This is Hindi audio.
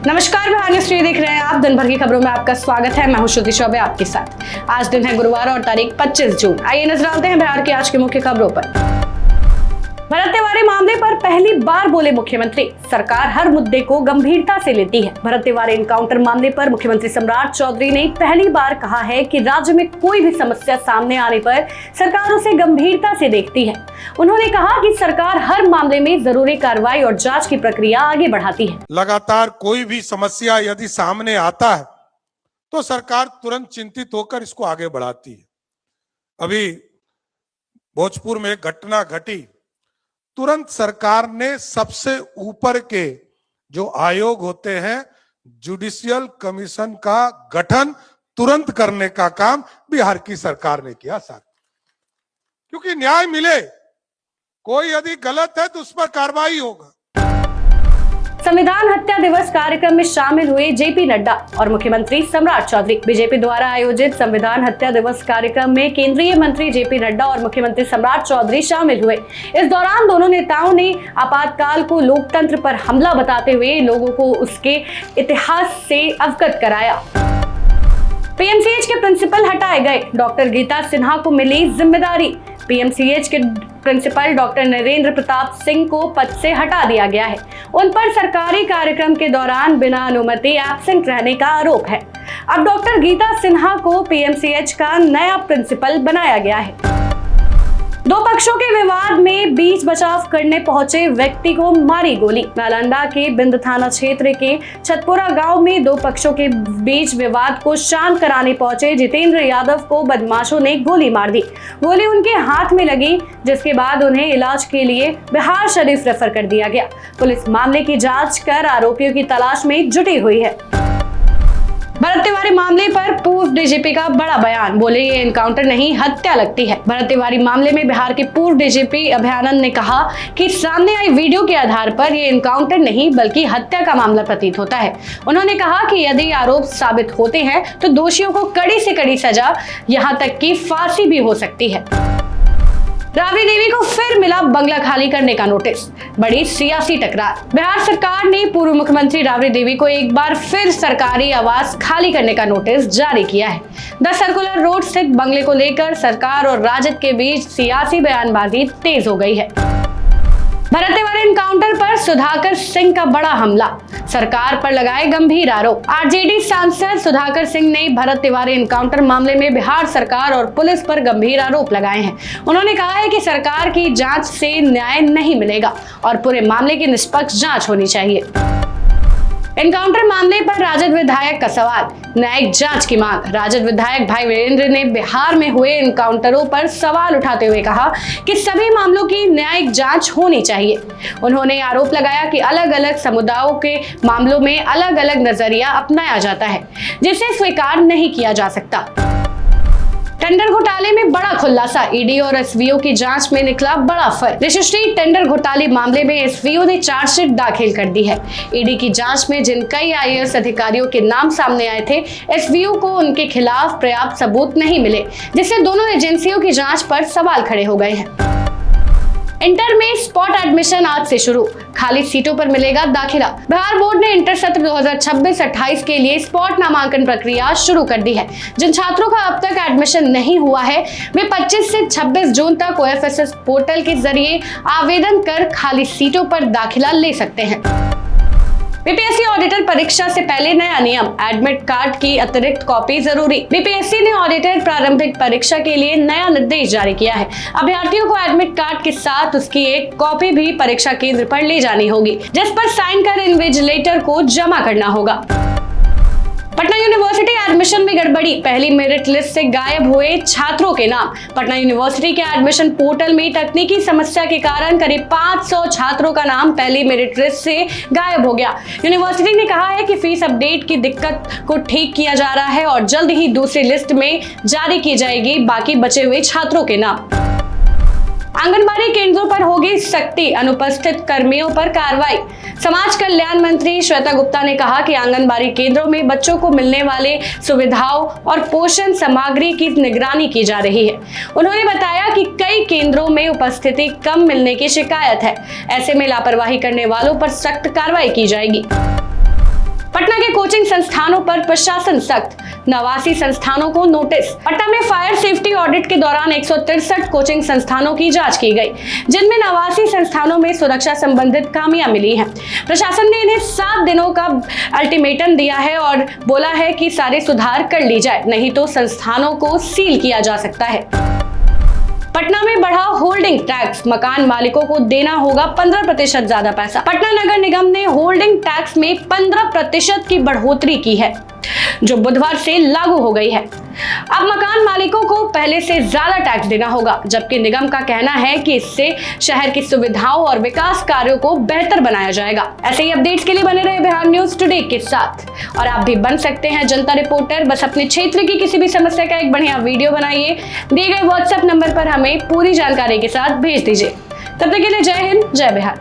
नमस्कार, बिहार न्यूज़ टीवी देख रहे हैं आप। दिन भर की खबरों में आपका स्वागत है। मैं हूं श्रुति चौबे आपके साथ। आज दिन है गुरुवार और तारीख 25 जून। आइए नजर डालते हैं बिहार की आज की मुख्य खबरों पर। भरत तिवारी मामले पर पहली बार बोले मुख्यमंत्री, सरकार हर मुद्दे को गंभीरता से लेती है। भरत तिवारी एनकाउंटर मामले पर मुख्यमंत्री सम्राट चौधरी ने पहली बार कहा है कि राज्य में कोई भी समस्या सामने आने पर सरकार उसे गंभीरता से देखती है। उन्होंने कहा कि सरकार हर मामले में जरूरी कार्रवाई और जांच की प्रक्रिया आगे बढ़ाती है। लगातार कोई भी समस्या यदि सामने आता है तो सरकार तुरंत चिंतित होकर इसको आगे बढ़ाती है। अभी भोजपुर में एक घटना घटी, तुरंत सरकार ने सबसे ऊपर के जो आयोग होते हैं जुडिशियल कमीशन का गठन तुरंत करने का काम बिहार की सरकार ने किया सर, क्योंकि न्याय मिले। कोई यदि गलत है तो उस पर कार्रवाई होगा। संविधान हत्या दिवस कार्यक्रम में शामिल हुए जेपी नड्डा और मुख्यमंत्री सम्राट चौधरी। बीजेपी द्वारा आयोजित संविधान हत्या दिवस कार्यक्रम में केंद्रीय मंत्री जेपी नड्डा और मुख्यमंत्री सम्राट चौधरी शामिल हुए। इस दौरान दोनों नेताओं ने आपातकाल को लोकतंत्र पर हमला बताते हुए लोगों को उसके इतिहास से अवगत कराया। पीएमसीएच के प्रिंसिपल हटाए गए, डॉक्टर गीता सिन्हा को मिली जिम्मेदारी। पीएमसीएच के प्रिंसिपल डॉक्टर नरेंद्र प्रताप सिंह को पद से हटा दिया गया है। उन पर सरकारी कार्यक्रम के दौरान बिना अनुमति एब्सेंट रहने का आरोप है। अब डॉक्टर गीता सिन्हा को पीएमसीएच का नया प्रिंसिपल बनाया गया है। दो पक्षों के विवाद में बीच बचाव करने पहुंचे व्यक्ति को मारी गोली। नालंदा के बिंद थाना क्षेत्र के छतपुरा गांव में दो पक्षों के बीच विवाद को शांत कराने पहुंचे जितेंद्र यादव को बदमाशों ने गोली मार दी। गोली उनके हाथ में लगी, जिसके बाद उन्हें इलाज के लिए बिहार शरीफ रेफर कर दिया गया। पुलिस मामले की जांच कर आरोपियों की तलाश में जुटी हुई है। भरत तिवारी मामले पर पूर्व डीजीपी का बड़ा बयान, बोले ये एनकाउंटर नहीं हत्या लगती है। भरत तिवारी मामले में बिहार के पूर्व डीजीपी अभयानंद ने कहा कि सामने आई वीडियो के आधार पर ये एनकाउंटर नहीं बल्कि हत्या का मामला प्रतीत होता है। उन्होंने कहा कि यदि आरोप साबित होते हैं तो दोषियों को कड़ी से कड़ी सजा, यहाँ तक कि फांसी भी हो सकती है। राबड़ी देवी को फिर मिला बंगला खाली करने का नोटिस, बड़ी सियासी टकरार। बिहार सरकार ने पूर्व मुख्यमंत्री राबड़ी देवी को एक बार फिर सरकारी आवास खाली करने का नोटिस जारी किया है। द सर्कुलर रोड स्थित बंगले को लेकर सरकार और राजद के बीच सियासी बयानबाजी तेज हो गई है। भरत तिवारी एनकाउंटर पर सुधाकर सिंह का बड़ा हमला, सरकार पर लगाए गंभीर आरोप। आरजेडी सांसद सुधाकर सिंह ने भरत तिवारी एनकाउंटर मामले में बिहार सरकार और पुलिस पर गंभीर आरोप लगाए हैं। उन्होंने कहा है कि सरकार की जांच से न्याय नहीं मिलेगा और पूरे मामले की निष्पक्ष जांच होनी चाहिए। एनकाउंटर मामले पर राजद विधायक का सवाल, न्यायिक जांच की मांग। राजद विधायक भाई वीरेंद्र ने बिहार में हुए एनकाउंटरों पर सवाल उठाते हुए कहा कि सभी मामलों की न्यायिक जांच होनी चाहिए। उन्होंने आरोप लगाया कि अलग अलग समुदायों के मामलों में अलग अलग नजरिया अपनाया जाता है, जिसे स्वीकार नहीं किया जा सकता। टेंडर घोटाले में बड़ा खुलासा, ईडी और एसवीओ की जांच में निकला बड़ा फर्क। रजिस्ट्री टेंडर घोटाले मामले में एसवीओ ने चार्जशीट दाखिल कर दी है। ईडी की जांच में जिन कई आईएएस अधिकारियों के नाम सामने आए थे, एसवीओ को उनके खिलाफ पर्याप्त सबूत नहीं मिले, जिससे दोनों एजेंसियों की जांच पर सवाल खड़े हो गए हैं। इंटर में स्पॉट एडमिशन आज से शुरू, खाली सीटों पर मिलेगा दाखिला। बिहार बोर्ड ने इंटर सत्र 2026-28 के लिए स्पॉट नामांकन प्रक्रिया शुरू कर दी है। जिन छात्रों का अब तक एडमिशन नहीं हुआ है वे 25 से 26 जून तक OFSS पोर्टल के जरिए आवेदन कर खाली सीटों पर दाखिला ले सकते हैं। बीपीएससी ऑडिटर परीक्षा से पहले नया नियम, एडमिट कार्ड की अतिरिक्त कॉपी जरूरी। बीपीएससी ने ऑडिटर प्रारंभिक परीक्षा के लिए नया निर्देश जारी किया है। अभ्यर्थियों को एडमिट कार्ड के साथ उसकी एक कॉपी भी परीक्षा केंद्र पर ले जानी होगी, जिस पर साइन कर इन्विजिलेटर को जमा करना होगा। पटना यूनिवर्सिटी एडमिशन में गड़बड़ी, पहली मेरिट लिस्ट से गायब हुए छात्रों के नाम। पटना यूनिवर्सिटी के एडमिशन पोर्टल में तकनीकी समस्या के कारण करीब 500 छात्रों का नाम पहली मेरिट लिस्ट से गायब हो गया। यूनिवर्सिटी ने कहा है कि फीस अपडेट की दिक्कत को ठीक किया जा रहा है और जल्द ही दूसरी लिस्ट में जारी की जाएगी बाकी बचे हुए छात्रों के नाम। आंगनबाड़ी केंद्रों पर होगी सख्ती, अनुपस्थित कर्मियों पर कार्रवाई। समाज कल्याण मंत्री श्वेता गुप्ता ने कहा कि आंगनबाड़ी केंद्रों में बच्चों को मिलने वाले सुविधाओं और पोषण सामग्री की निगरानी की जा रही है। उन्होंने बताया कि कई केंद्रों में उपस्थिति कम मिलने की शिकायत है। ऐसे में लापरवाही करने वालों पर सख्त कार्रवाई की जाएगी। पटना कोचिंग संस्थानों पर प्रशासन सख्त, 89 संस्थानों को नोटिस। पटना में फायर सेफ्टी ऑडिट के दौरान 163 कोचिंग संस्थानों की जांच की गई, जिनमें 89 संस्थानों में सुरक्षा संबंधित खामियां मिली हैं। प्रशासन ने इन्हें 7 दिनों का अल्टीमेटम दिया है और बोला है कि सारे सुधार कर ली जाए, नहीं तो संस्थानों को सील किया जा सकता है। पटना में बढ़ा होल्डिंग टैक्स, मकान मालिकों को देना होगा 15% ज्यादा पैसा। पटना नगर निगम ने होल्डिंग टैक्स में 15% की बढ़ोतरी की है, जो बुधवार से लागू हो गई है। अब मकान मालिकों को पहले से ज्यादा टैक्स देना होगा, जबकि निगम का कहना है कि इससे शहर की सुविधाओं और विकास कार्यों को बेहतर बनाया जाएगा। ऐसे ही अपडेट्स के लिए बने रहे बिहार न्यूज टुडे के साथ, और आप भी बन सकते हैं जनता रिपोर्टर। बस अपने क्षेत्र की किसी भी समस्या का एक बढ़िया वीडियो बनाइए, दिए गए व्हाट्सएप नंबर पर हमें पूरी जानकारी के साथ भेज दीजिए। तब तक के लिए जय हिंद, जय बिहार।